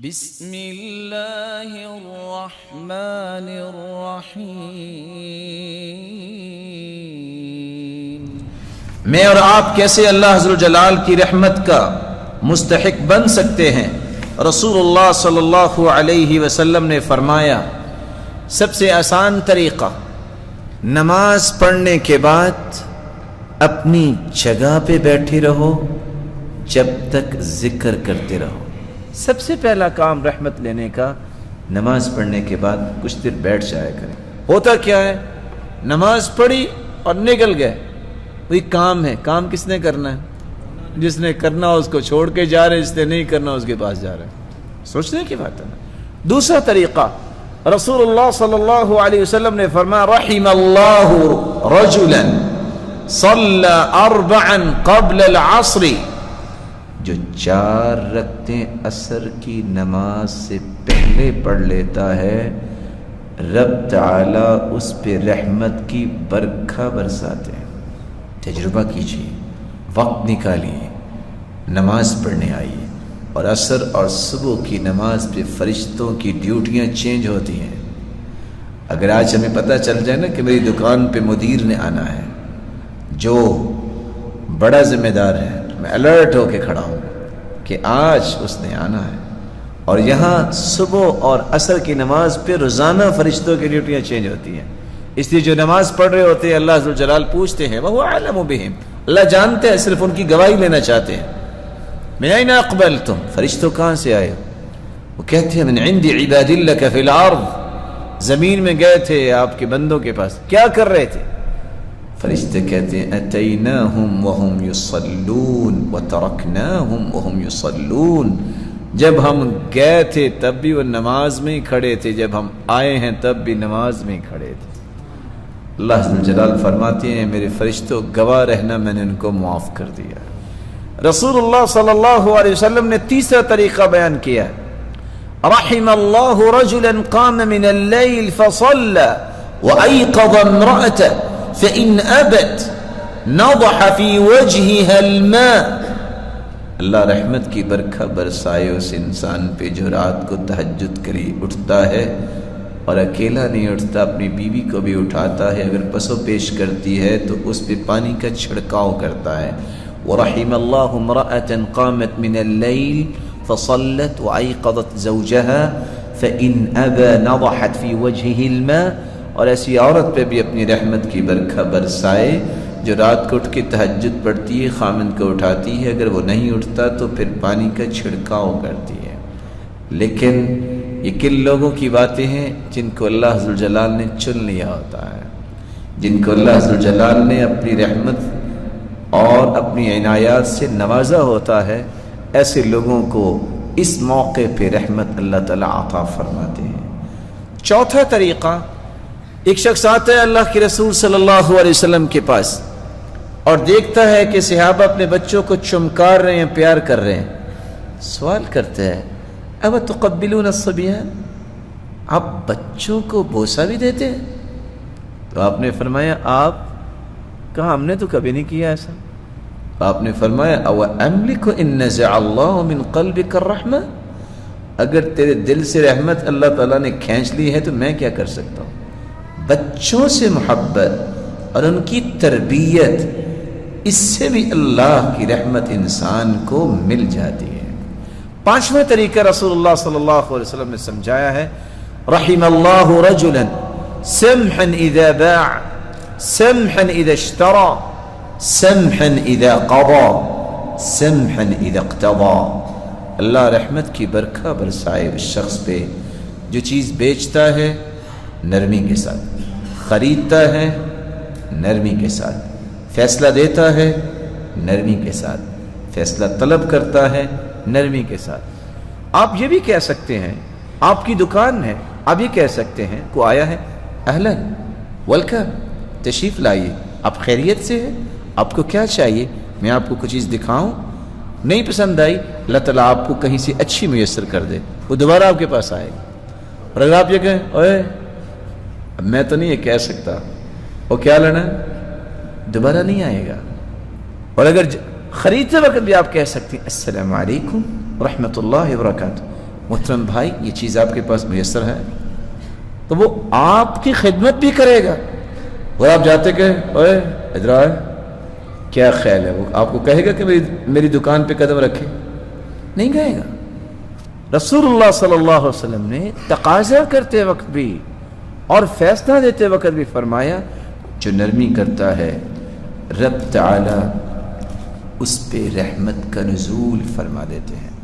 بسم اللہ الرحمن الرحیم۔ میں اور آپ کیسے اللہ عز و جلال کی رحمت کا مستحق بن سکتے ہیں؟ رسول اللہ صلی اللہ علیہ وسلم نے فرمایا، سب سے آسان طریقہ نماز پڑھنے کے بعد اپنی جگہ پہ بیٹھے رہو جب تک ذکر کرتے رہو۔ سب سے پہلا کام رحمت لینے کا نماز پڑھنے کے بعد کچھ دیر بیٹھ جایا کریں۔ ہوتا کیا ہے، نماز پڑھی اور نکل گئے، وہی کام ہے۔ کام کس نے کرنا ہے؟ جس نے کرنا اس کو چھوڑ کے جا رہے، جس نے نہیں کرنا اس کے پاس جا رہے۔ سوچنے کی بات ہے نا۔ دوسرا طریقہ، رسول اللہ صلی اللہ علیہ وسلم نے فرمایا، رحم اللہ رجلا صلی اربعا قبل العصر، جو 4 رکعتیں عصر کی نماز سے پہلے پڑھ لیتا ہے، رب تعالی اس پہ رحمت کی برکھا برساتے ہیں۔ تجربہ کیجیے، وقت نکالیے، نماز پڑھنے آئیے۔ اور عصر اور صبح کی نماز پہ فرشتوں کی ڈیوٹیاں چینج ہوتی ہیں۔ اگر آج ہمیں پتہ چل جائے نا کہ میری دکان پہ مدیر نے آنا ہے، جو بڑا ذمہ دار ہے، میں الرٹ ہو کے کھڑا ہوں کہ آج اس نے آنا ہے۔ اور یہاں صبح اور عصر کی نماز پہ روزانہ فرشتوں کی ڈیوٹیاں چینج ہوتی ہیں، اس لیے جو نماز پڑھ رہے ہوتے ہیں اللہ عز و جلال پوچھتے ہیں، وَهُوَ أَعْلَمُ بِهِمْ، اللہ جانتے ہیں، صرف ان کی گواہی لینا چاہتے ہیں۔ مِنْ أَيْنَ أَقْبَلْتُمْ، فرشتوں کہاں سے آئے؟ وہ کہتے ہیں مِنْ عِنْدِ عِبَادِ لَكَ فِي الْأَرْضِ، زمین میں گئے تھے آپ کے بندوں کے پاس، کیا کر رہے تھے؟ فرشتے کہتے ہیں اتیناہم وہم یصلون وترکناہم وہم یصلون، جب ہم گئے تھے تب بھی وہ نماز میں ہی کھڑے تھے، جب ہم آئے ہیں تب بھی نماز میں ہی کھڑے تھے۔ اللہ عز و جلال فرماتے ہیں، میرے فرشتوں گواہ رہنا، میں نے ان کو معاف کر دیا۔ رسول اللہ صلی اللہ علیہ وسلم نے تیسرا طریقہ بیان کیا، رحم اللہ رجلا قام من اللیل فصلى وایقظ امرأته فإن أبت نضح في وجهها الماء، اللہ رحمت کی برکھا برسائے اس انسان پہ جو رات کو تہجد کری اٹھتا ہے اور اکیلا نہیں اٹھتا، اپنی بیوی کو بھی اٹھاتا ہے، اگر پسو پیش کرتی ہے تو اس پہ پانی کا چھڑکاؤ کرتا ہے۔ وَرَحِمَ اللَّهُ امْرَأَةً قَامَتْ مِنَ اللَّيْلِ فَصَلَّتْ وَأَيْقَظَتْ زَوْجَهَا فَإِنْ أَبَى نَضَحَتْ فِي وَجْهِهِ الْمَاء، اور ایسی عورت پہ بھی اپنی رحمت کی برکھا برسائے جو رات کو اٹھ کے تہجد پڑھتی ہے، خامند کو اٹھاتی ہے، اگر وہ نہیں اٹھتا تو پھر پانی کا چھڑکاؤ کرتی ہے۔ لیکن یہ کن لوگوں کی باتیں ہیں؟ جن کو اللہ عز و جلال نے چن لیا ہوتا ہے، جن کو اللہ عز و جلال نے اپنی رحمت اور اپنی عنایات سے نوازا ہوتا ہے، ایسے لوگوں کو اس موقع پہ رحمت اللہ تعالیٰ عطا فرماتے ہیں۔ چوتھا طریقہ، ایک شخص آتا ہے اللہ کے رسول صلی اللہ علیہ وسلم کے پاس اور دیکھتا ہے کہ صحابہ اپنے بچوں کو چمکار رہے ہیں، پیار کر رہے ہیں، سوال کرتا ہے، اب تقبلون الصبیان، آپ بچوں کو بوسہ بھی دیتے ہیں؟ تو آپ نے فرمایا، آپ کہا ہم نے تو کبھی نہیں کیا ایسا۔ آپ نے فرمایا، او املک ان نزع اللہ من قلبک الرحمہ، اگر تیرے دل سے رحمت اللہ تعالیٰ نے کھینچ لی ہے تو میں کیا کر سکتا ہوں؟ بچوں سے محبت اور ان کی تربیت، اس سے بھی اللہ کی رحمت انسان کو مل جاتی ہے۔ پانچواں طریقہ رسول اللہ صلی اللہ علیہ وسلم نے سمجھایا ہے، رحم اللہ رجلا سمحا اذا باع سمحا اذا اشترى سمحا اذا قضى سمحا اذا اقتضى، اللہ رحمت کی برکھا برسائے اس شخص پہ جو چیز بیچتا ہے نرمی کے ساتھ، خریدتا ہے نرمی کے ساتھ، فیصلہ دیتا ہے نرمی کے ساتھ، فیصلہ طلب کرتا ہے نرمی کے ساتھ۔ آپ یہ بھی کہہ سکتے ہیں، آپ کی دکان ہے، آپ یہ کہہ سکتے ہیں، کو آیا ہے، اہلاً ویلکم، تشریف لائیے، آپ خیریت سے ہیں، آپ کو کیا چاہیے، میں آپ کو کچھ چیز دکھاؤں، نہیں پسند آئی، اللہ تعالیٰ آپ کو کہیں سے اچھی میسر کر دے، وہ دوبارہ آپ کے پاس آئے گا۔ اور اگر آپ یہ کہیں، اوے میں تو نہیں یہ کہہ سکتا، وہ کیا لینا ہے، دوبارہ نہیں آئے گا۔ اور اگر خریدتے وقت بھی آپ کہہ سکتے ہیں، السلام علیکم ورحمۃ اللہ وبرکاتہ، محترم بھائی یہ چیز آپ کے پاس میسر ہے، تو وہ آپ کی خدمت بھی کرے گا. اور آپ جاتے کہ اوے ادھر آئے، کیا خیال ہے، وہ آپ کو کہے گا کہ میری دکان پہ قدم رکھے؟ نہیں کہے گا. رسول اللہ صلی اللہ علیہ وسلم نے تقاضا کرتے وقت بھی اور فیصلہ دیتے وقت بھی فرمایا جو نرمی کرتا ہے رب تعالی اس پہ رحمت کا نزول فرما دیتے ہیں.